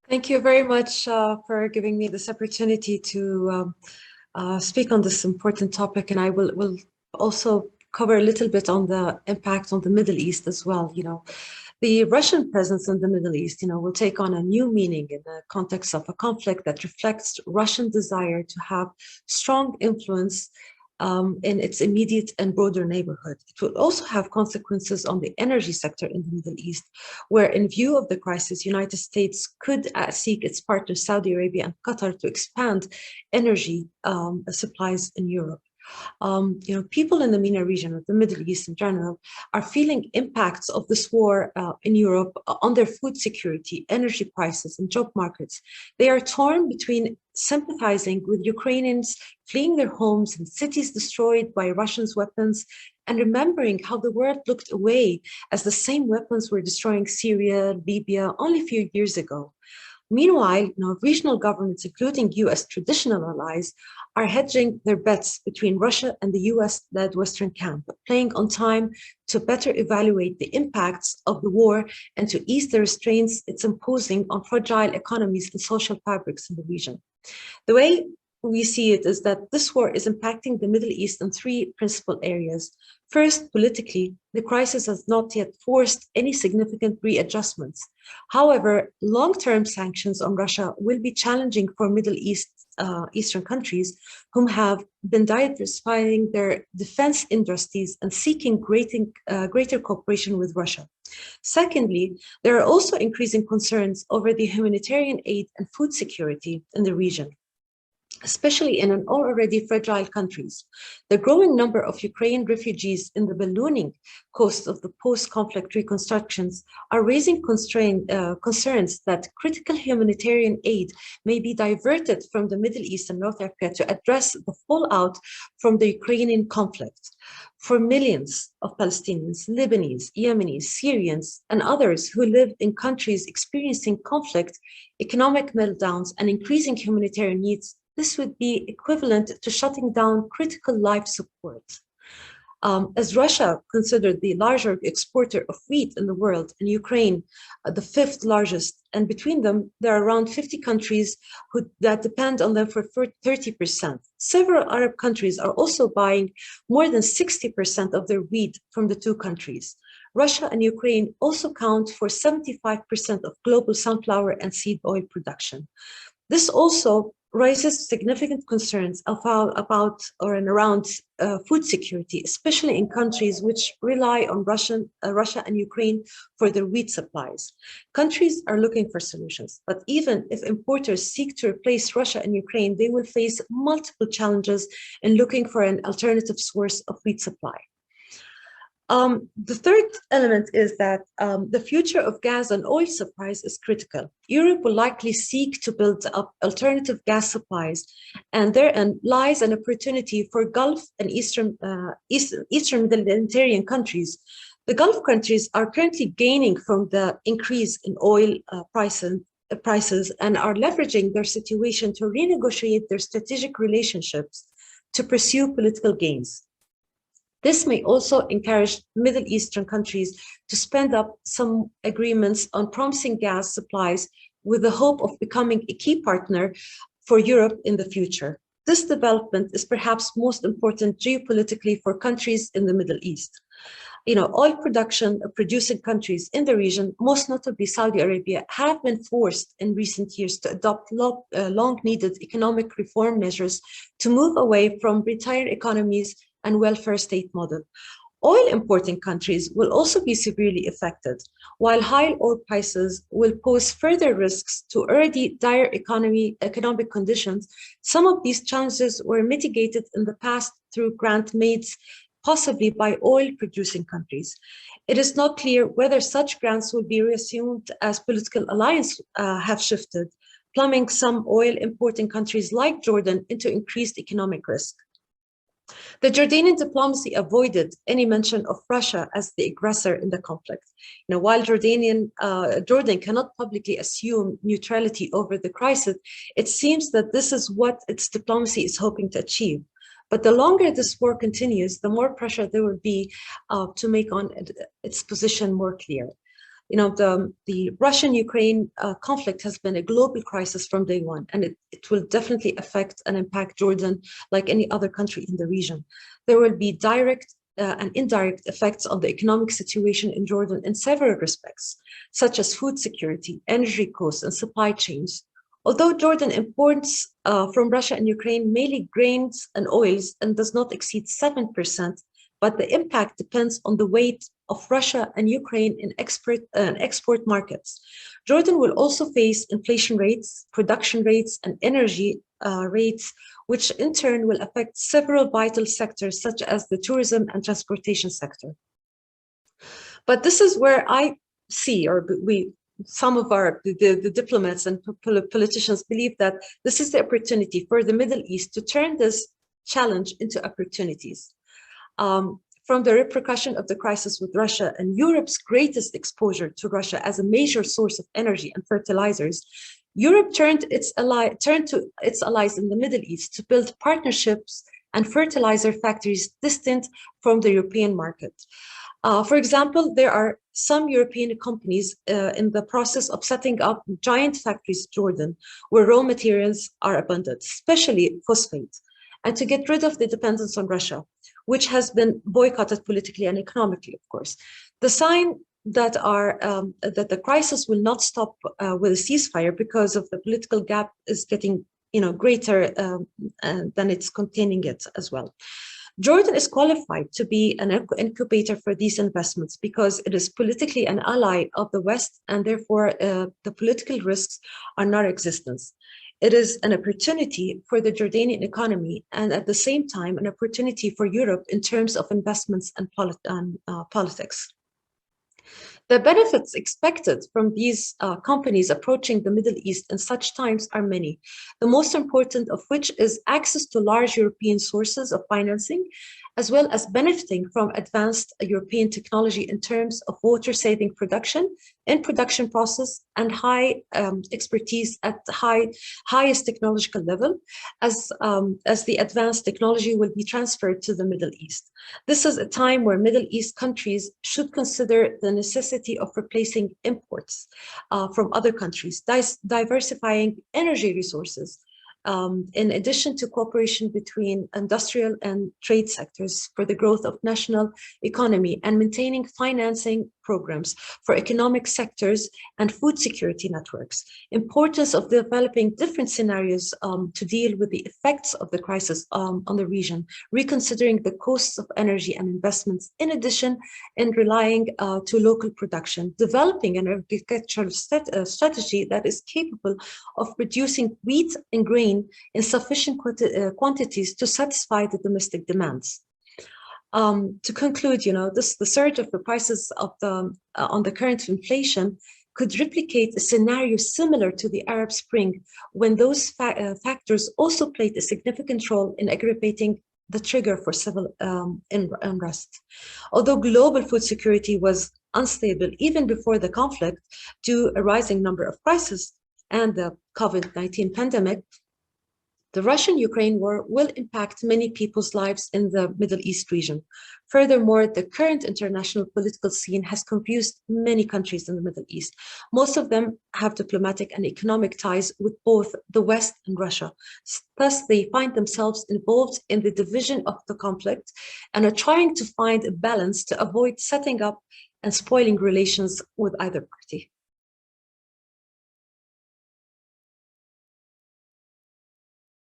Thank you very much for giving me this opportunity to speak on this important topic. And I will also cover a little bit on the impact on the Middle East as well. The Russian presence in the Middle East, will take on a new meaning in the context of a conflict that reflects Russian desire to have strong influence in its immediate and broader neighborhood. It will also have consequences on the energy sector in the Middle East, where in view of the crisis, United States could seek its partners, Saudi Arabia and Qatar, to expand energy supplies in Europe. People in the MENA region, of the Middle East in general, are feeling impacts of this war in Europe on their food security, energy prices, and job markets. They are torn between sympathizing with Ukrainians fleeing their homes and cities destroyed by Russia's weapons, and remembering how the world looked away as the same weapons were destroying Syria, Libya only a few years ago. Meanwhile, regional governments, including US traditional allies, are hedging their bets between Russia and the US-led Western camp, playing on time to better evaluate the impacts of the war and to ease the restraints it's imposing on fragile economies and social fabrics in the region. The way we see it is that this war is impacting the Middle East in three principal areas. First, politically, the crisis has not yet forced any significant readjustments. However, long-term sanctions on Russia will be challenging for Middle Eastern countries whom have been diversifying their defense industries and seeking greater cooperation with Russia. Secondly, there are also increasing concerns over the humanitarian aid and food security in the region, especially in an already fragile countries. The growing number of Ukrainian refugees in the ballooning cost of the post-conflict reconstructions are raising concerns that critical humanitarian aid may be diverted from the Middle East and North Africa to address the fallout from the Ukrainian conflict. For millions of Palestinians, Lebanese, Yemenis, Syrians, and others who live in countries experiencing conflict, economic meltdowns, and increasing humanitarian needs, this would be equivalent to shutting down critical life support. As Russia, considered the larger exporter of wheat in the world, and Ukraine, the fifth largest, and between them, there are around 50 countries that depend on them for 30%. Several Arab countries are also buying more than 60% of their wheat from the two countries. Russia and Ukraine also count for 75% of global sunflower and seed oil production. This also raises significant concerns about or around food security, especially in countries which rely on Russia and Ukraine for their wheat supplies. Countries are looking for solutions, but even if importers seek to replace Russia and Ukraine, they will face multiple challenges in looking for an alternative source of wheat supply. The third element is that the future of gas and oil supplies is critical. Europe will likely seek to build up alternative gas supplies, and therein lies an opportunity for Gulf and Eastern Mediterranean countries. The Gulf countries are currently gaining from the increase in oil prices and are leveraging their situation to renegotiate their strategic relationships to pursue political gains. This may also encourage Middle Eastern countries to spend up some agreements on promising gas supplies with the hope of becoming a key partner for Europe in the future. This development is perhaps most important geopolitically for countries in the Middle East. Oil producing countries in the region, most notably Saudi Arabia, have been forced in recent years to adopt long-needed economic reform measures to move away from retired economies and welfare state model. Oil importing countries will also be severely affected, while high oil prices will pose further risks to already dire economic conditions. Some of these challenges were mitigated in the past through grant made possibly by oil-producing countries. It is not clear whether such grants will be reassumed as political alliances have shifted, plummeting some oil-importing countries like Jordan into increased economic risk. The Jordanian diplomacy avoided any mention of Russia as the aggressor in the conflict. While Jordan cannot publicly assume neutrality over the crisis, it seems that this is what its diplomacy is hoping to achieve. But the longer this war continues, the more pressure there will be to make its position more clear. the Russian-Ukraine conflict has been a global crisis from day one, and it will definitely affect and impact Jordan like any other country in the region. There will be direct and indirect effects on the economic situation in Jordan in several respects, such as food security, energy costs, and supply chains. Although Jordan imports from Russia and Ukraine mainly grains and oils and does not exceed 7%, but the impact depends on the weight of Russia and Ukraine in export markets. Jordan will also face inflation rates, production rates, and energy rates, which in turn will affect several vital sectors such as the tourism and transportation sector. But this is where I see, or some of the diplomats and politicians believe that this is the opportunity for the Middle East to turn this challenge into opportunities. From the repercussion of the crisis with Russia and Europe's greatest exposure to Russia as a major source of energy and fertilizers, Europe turned to its allies in the Middle East to build partnerships and fertilizer factories distant from the European market. For example, there are some European companies in the process of setting up giant factories in Jordan where raw materials are abundant, especially phosphate, and to get rid of the dependence on Russia, which has been boycotted politically and economically, of course. The sign that the crisis will not stop with a ceasefire because of the political gap is getting greater than it's containing it as well. Jordan is qualified to be an incubator for these investments because it is politically an ally of the West, and therefore the political risks are non-existent. It is an opportunity for the Jordanian economy and at the same time an opportunity for Europe in terms of investments and politics. The benefits expected from these companies approaching the Middle East in such times are many, the most important of which is access to large European sources of financing, as well as benefiting from advanced European technology in terms of water-saving production and production process and high expertise at the highest technological level as the advanced technology will be transferred to the Middle East. This is a time where Middle East countries should consider the necessity of replacing imports from other countries, diversifying energy resources, in addition to cooperation between industrial and trade sectors for the growth of national economy and maintaining financing programs for economic sectors and food security networks. Importance of developing different scenarios to deal with the effects of the crisis on the region, reconsidering the costs of energy and investments, in addition, and relying to local production, developing an agricultural strategy that is capable of producing wheat and grain in sufficient quantities to satisfy the domestic demands. To conclude, the surge of the prices of on the current inflation could replicate a scenario similar to the Arab Spring, when those factors also played a significant role in aggravating the trigger for civil unrest. Although global food security was unstable even before the conflict due to a rising number of crises and the COVID-19 pandemic, the Russian-Ukraine war will impact many people's lives in the Middle East region. Furthermore, the current international political scene has confused many countries in the Middle East. Most of them have diplomatic and economic ties with both the West and Russia. Thus, they find themselves involved in the division of the conflict and are trying to find a balance to avoid setting up and spoiling relations with either party.